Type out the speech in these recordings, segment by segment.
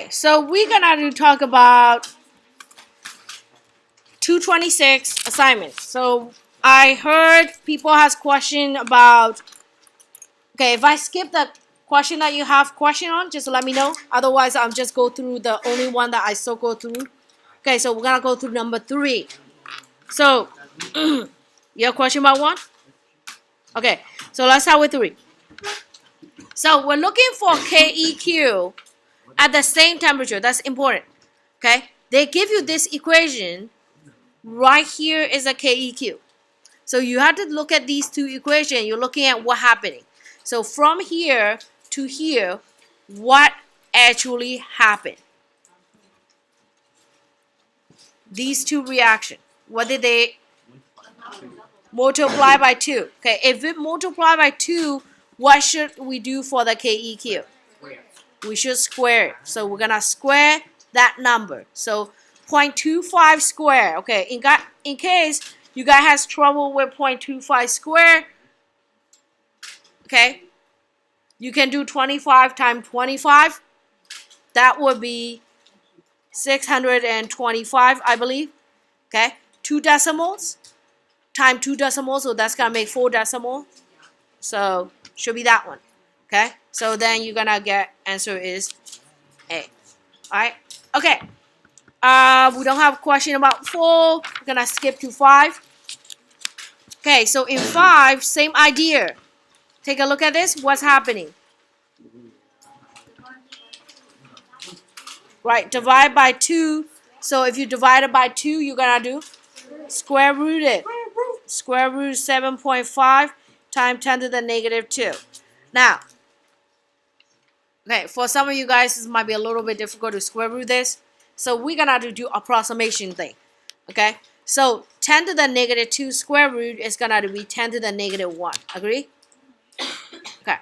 So we're gonna talk about 226 assignments. So I heard people has question about. Okay, if I skip the question that you have question on, just let me know. Otherwise, I'll just go through the only one that I still go through. Okay, so we're gonna go through number 3. So you have a question about 1? Okay, so let's start with 3. So we're looking for KEQ at the same temperature. That's important. Okay, they give you this equation. Right here is a KEQ. So you have to look at these two equations. You're looking at what happening. So from here to here, what actually happened? These two reactions. What did they multiply by 2? Okay, if it multiply by 2, what should we do for the KEQ? We should square it. So we're gonna square that number. So 0.25 square. Okay, in case you guys has trouble with 0.25 square, okay, you can do 25 times 25. That would be 625, I believe. Okay, 2 decimals times 2 decimals, so that's gonna make 4 decimals. So should be that one. Okay, so then you're gonna get answer is A. Alright, okay. We don't have a question about 4. We're gonna skip to 5. Okay, so in 5, same idea. Take a look at this. What's happening? Right, divide by 2. So if you divide it by 2, you're gonna do square root it. Square root 7.5 times 10 to the negative 2. Now, okay, for some of you guys, this might be a little bit difficult to square root this. So we're gonna have to do approximation thing. Okay, so 10 to the negative 2 square root is gonna be 10 to the negative 1. Agree? Okay.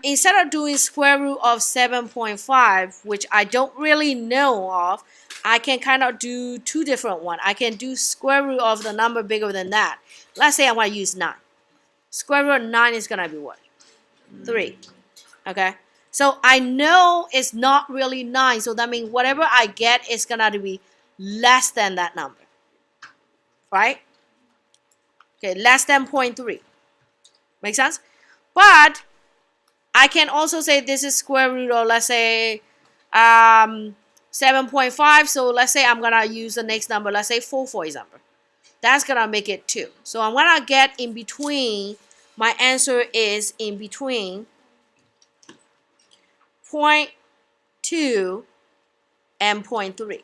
Instead of doing square root of 7.5, which I don't really know of, I can kind of do 2 different ones. I can do square root of the number bigger than that. Let's say I want to use 9. Square root of 9 is gonna be what? 3. Okay. So I know it's not really 9, so that means whatever I get is gonna be less than that number. Right? Okay, less than 0.3. Make sense? But I can also say this is square root of, let's say, 7.5. So let's say I'm gonna use the next number, let's say 4, for example. That's gonna make it 2. So I'm gonna get in between. My answer is in between 0.2 and 0.3.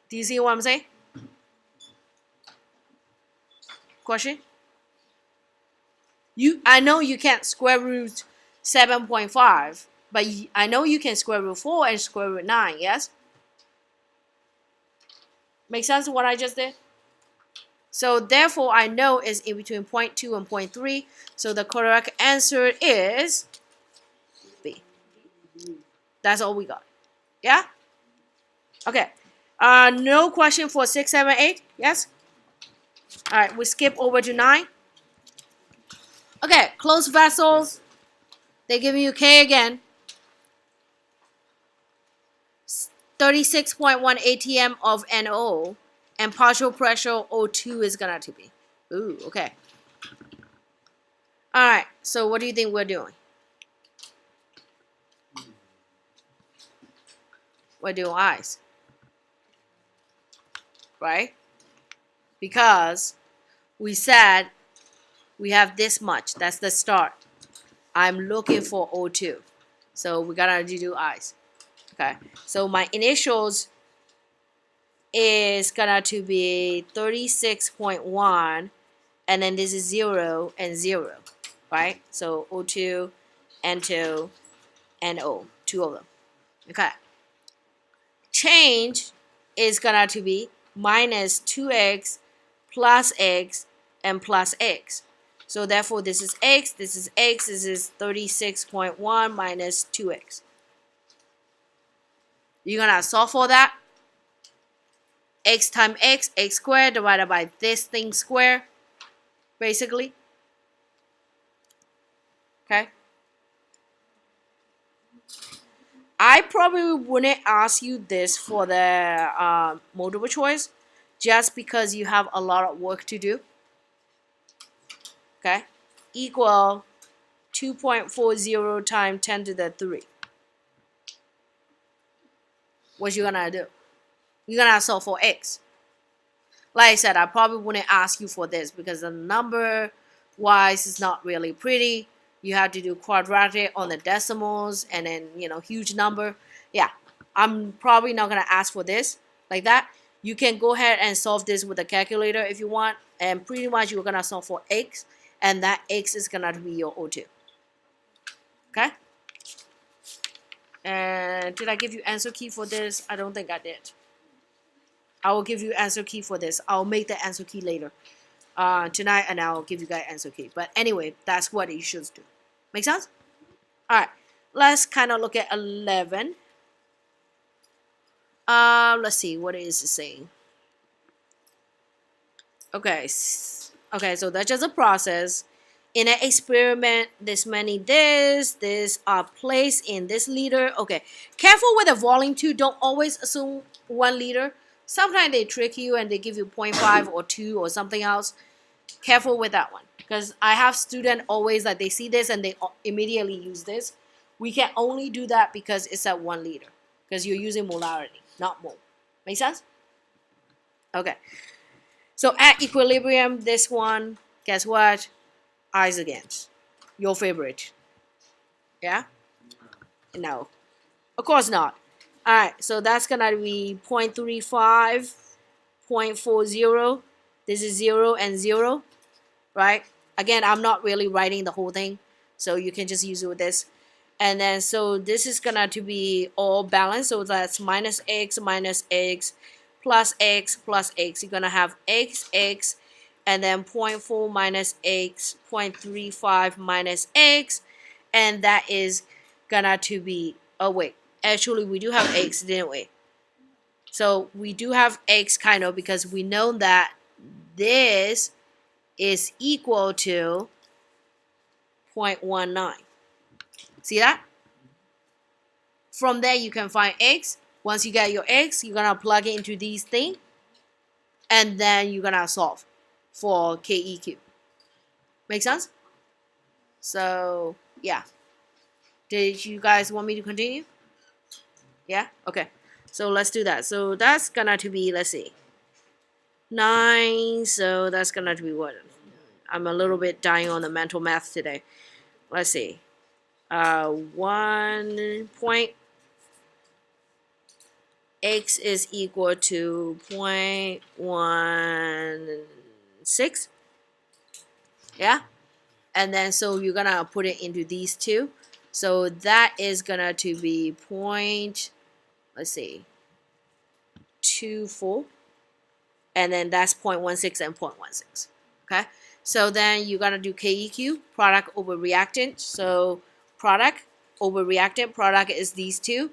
Do you see what I'm saying? Question? I know you can't square root 7.5, but I know you can square root 4 and square root 9, yes? Make sense what I just did? So therefore, I know it's in between 0.2 and 0.3. So the correct answer is B. That's all we got. Yeah? Okay. No question for 6, 7, 8? Yes? All right, we skip over to 9. Okay, closed vessels. They give you K again. 36.1 atm of NO. And partial pressure O2 is gonna to be. Ooh, okay. All right, so what do you think we're doing? We're doing ice. Right? Because we said we have this much. That's the start. I'm looking for O2. So we gotta do ice. Okay. So my initials is gonna to be 36.1, and then this is 0 and 0. Right? So O2, N2, NO. 2 of them. Okay. Change is gonna to be minus 2x plus x and plus x. So therefore this is x, this is x, this is 36.1 minus 2x. You're gonna solve for that. X times x squared divided by this thing square, basically. Okay. I probably wouldn't ask you this for the multiple choice, just because you have a lot of work to do. Okay, equal 2.40 times 10 to the 3. What you gonna do? You're gonna solve for x. Like I said, I probably wouldn't ask you for this because the number wise is not really pretty. You have to do quadratic on the decimals and then, huge number. Yeah, I'm probably not gonna ask for this like that. You can go ahead and solve this with a calculator if you want, and pretty much you're gonna solve for x, and that x is gonna be your O2. Okay? And did I give you answer key for this? I don't think I did. I will give you answer key for this. I'll make the answer key later tonight, and I'll give you guys answer key. But anyway, that's what you should do. Make sense? All right. Let's kind of look at 11. Let's see. What is it saying? Okay. Okay, so that's just a process. In an experiment, this many this are placed in this liter. Okay, careful with the volume too. Don't always assume 1 liter. Sometimes they trick you and they give you 0.5 or 2 or something else. Careful with that one, because I have students always that they see this and they immediately use this. We can only do that because it's at 1 liter, because you're using molarity, not mole. Make sense? Okay. So at equilibrium, this one, guess what? Isogens. Your favorite. Yeah? No. Of course not. Alright, so that's gonna be 0.35, 0.40. This is 0 and 0. Right? Again, I'm not really writing the whole thing, so you can just use it with this. And then, so this is gonna to be all balanced. So that's minus x, plus x, plus x. You're gonna have x, and then 0.4 minus x, 0.35 minus x, and that is gonna to be, oh wait, actually we do have x, didn't we? So we do have x kind of, because we know that this is equal to 0.19. See that? From there you can find x. Once you get your x, you're gonna plug it into these things, and then you're gonna solve for KEQ. Make sense? So yeah. Did you guys want me to continue? Yeah? Okay. So let's do that. So that's gonna to be, let's see, 9. So that's gonna to be what? I'm a little bit dying on the mental math today. Let's see. 1 point x is equal to 0.16. Yeah? And then so you're gonna put it into these two. So that is gonna to be let's see, 24. And then that's 0.16 and 0.16. Okay? So then you're gonna do KEQ, product over reactant. So product over reactant, product is these two.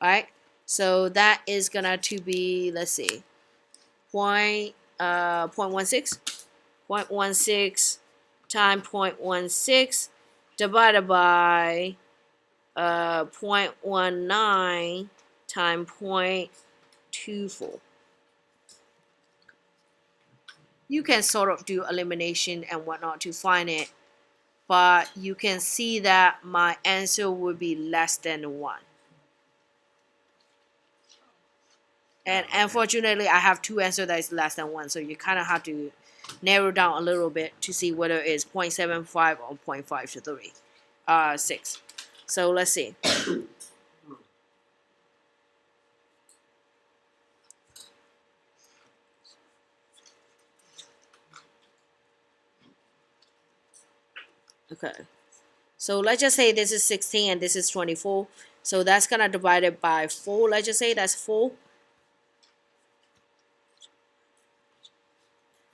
Alright? So that is gonna to be, let's see, 0.16 times 0.16 divided by 0.19 times 0.24. You can sort of do elimination and whatnot to find it, but you can see that my answer would be less than 1. And unfortunately, I have 2 answers that is less than 1, so you kind of have to narrow down a little bit to see whether it's 0.75 or 0.5 to 3, 6. So let's see. Okay. So let's just say this is 16 and this is 24. So that's gonna divide it by 4. Let's just say that's 4.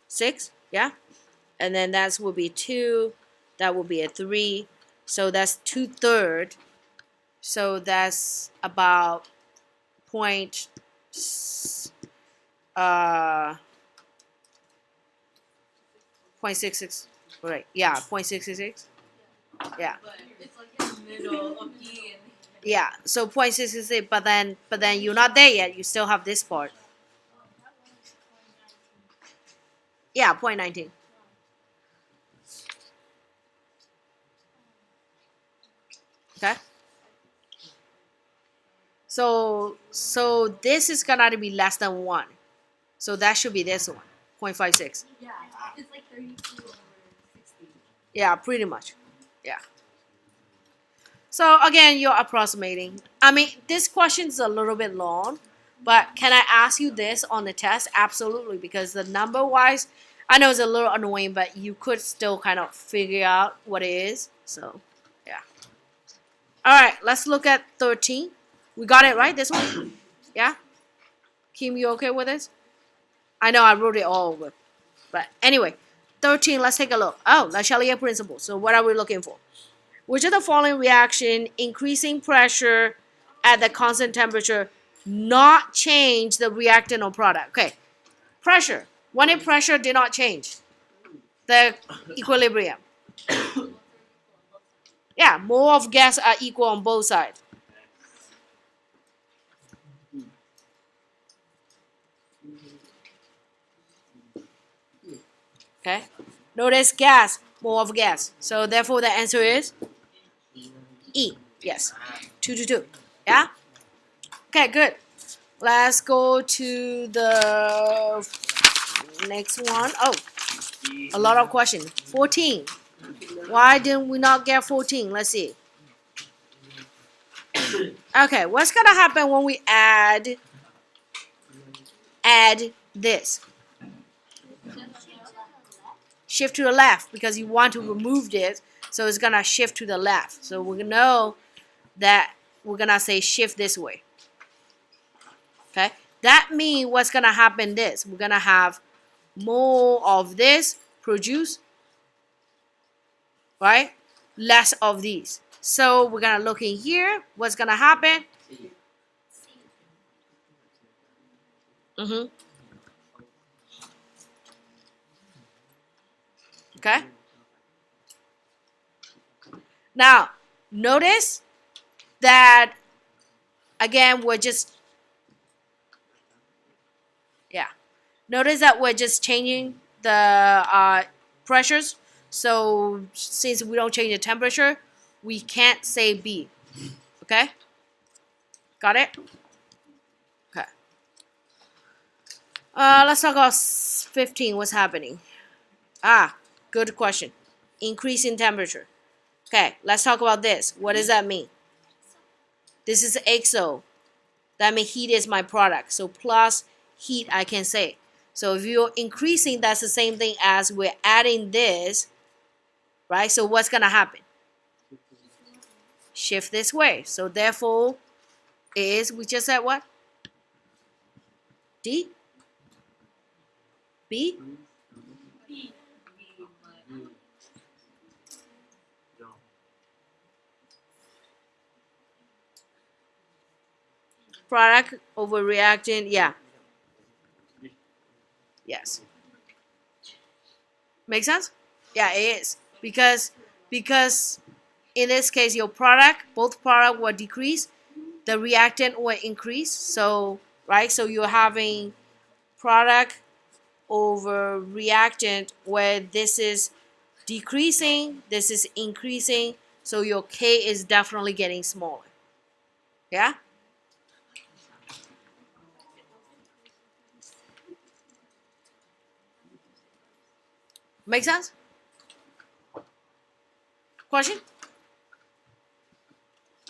6, yeah, and then that will be 2, that will be a 3, so that's 2/3, so that's about 0.66, right? Yeah, 0.666. Yeah. But it's like in the middle of E and Yeah, so 0.668, but then you're not there yet. You still have this part. Yeah, 0.19. Okay. So this is gonna be less than 1. So that should be this one, 0.56. Yeah, it's like 32 over 60. Yeah, pretty much. Yeah. So again, you're approximating. I mean, this question is a little bit long, but can I ask you this on the test? Absolutely, because the number wise, I know it's a little annoying, but you could still kind of figure out what it is. So, yeah. All right, let's look at 13. We got it right, this one? Yeah? Kim, you okay with this? I know I wrote it all over. But anyway, 13, let's take a look. Oh, Le Chatelier principle. So what are we looking for? Which of the following reaction, increasing pressure at the constant temperature, not change the reactant or product? Okay, pressure. When if pressure did not change the equilibrium. Yeah, mole of gas are equal on both sides. Okay, notice gas, mole of gas. So therefore the answer is E. Yes, 2 to 2. Yeah. Okay, good. Let's go to the next one. Oh, a lot of questions. 14. Why didn't we not get 14? Let's see. Okay, what's gonna happen when we add this? Shift to the left because you want to remove this, so it's gonna shift to the left. So we know that we're gonna say shift this way. Okay, that means what's gonna happen this? We're gonna have more of this produce, right? Less of these. So we're gonna look in here. What's gonna happen? Okay. Now notice that again we're just notice that we're just changing the pressures. So since we don't change the temperature, we can't say B. Okay? Got it? Okay. Let's talk about 15. What's happening? Good question. Increase in temperature. Okay, let's talk about this. What does that mean? This is XO. That means heat is my product. So plus heat, I can say. So if you're increasing, that's the same thing as we're adding this, right? So what's going to happen? Shift this way. So therefore, we just said what? D? B? Product over reactant, yeah. Yes. Make sense? Yeah, it is. Because in this case, your product, both product will decrease, the reactant will increase. So, right? So you're having product over reactant where this is decreasing, this is increasing. So your K is definitely getting smaller. Yeah? Make sense? Question?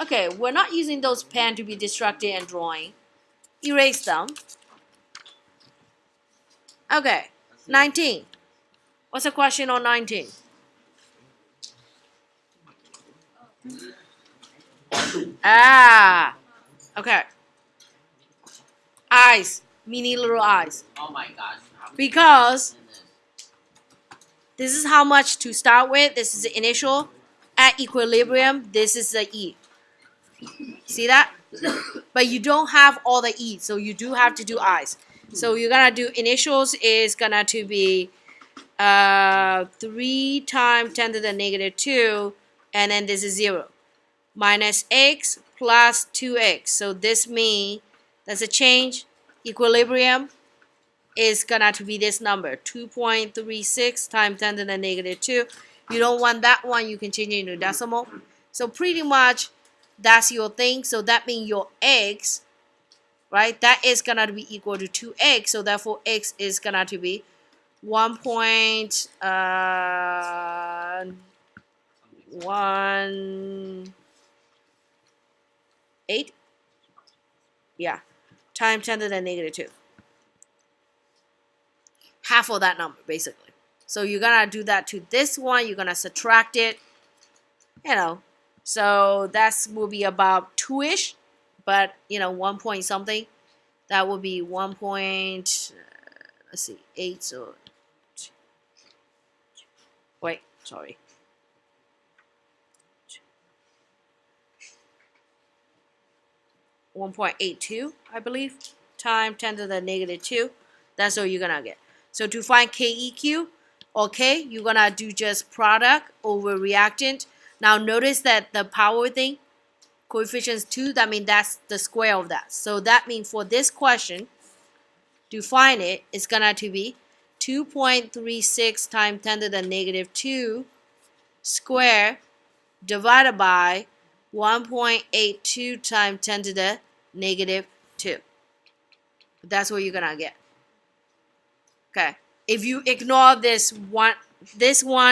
Okay, we're not using those pen to be distracted and drawing. Erase them. Okay, 19. What's the question on 19? Okay. Eyes, mini little eyes. Oh my gosh. Because this is how much to start with. This is the initial. At equilibrium, this is the E. See that? But you don't have all the E, so you do have to do I's. So you're gonna do initials is gonna to be 3 times 10 to the negative 2, and then this is 0. minus x plus 2x. So this means that's a change. Equilibrium is gonna to be this number, 2.36 times 10 to the negative 2. You don't want that one, you can change it into decimal. So pretty much that's your thing. So that means your x, right, that is gonna be equal to 2x. So therefore x is gonna to be 1.18, yeah, times 10 to the negative 2. Half of that number, basically. So you're gonna do that to this one. You're gonna subtract it, you know. So that's will be about 2-ish, but you know, 1 point something. That will be 1 point. Let's see, 8. So wait, sorry. .82, I believe, times 10 to the negative 2. That's what you're gonna get. So to find KEQ or K, you're gonna do just product over reactant. Now notice that the power thing, coefficients 2, that means that's the square of that. So that means for this question, to find it, it's gonna to be 2.36 times 10 to the negative 2 square divided by 1.82 times 10 to the negative 2. That's what you're gonna get. Okay. If you ignore this one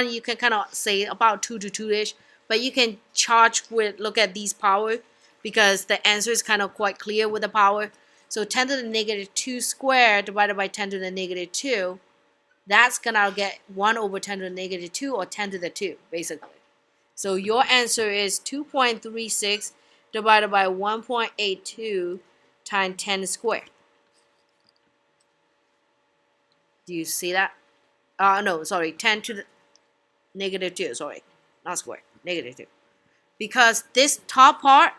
you can kind of say about 2 to 2-ish, but you can charge with look at these power because the answer is kind of quite clear with the power. So 10 to the negative 2 squared divided by 10 to the negative 2, that's gonna get 1 over 10 to the negative 2 or 10 to the 2 basically. So your answer is 2.36 divided by 1.82 times 10 squared. Do you see that? No, sorry, 10 to the negative 2, sorry, not squared, negative 2. Because this top part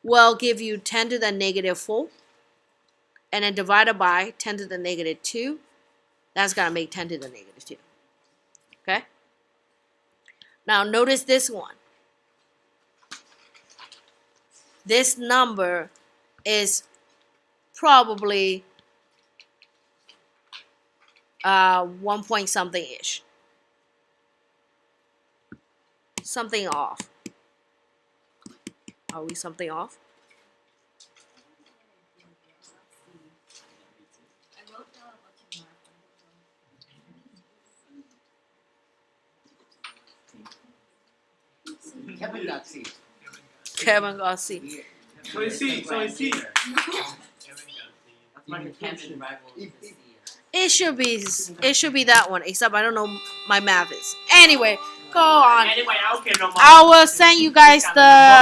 will give you 10 to the negative 4, and then divided by 10 to the negative 2, that's gonna make 10 to the negative 2. Okay? Now notice this one. This number is probably 1 point something ish. Something off. Are we something off? I wrote down a bunch of math. Kevin got C. Kevin got C. So is C. That's my contention. It should be that one, except I don't know my math is. Anyway, go on. Anyway, I don't care no more. I will send you guys the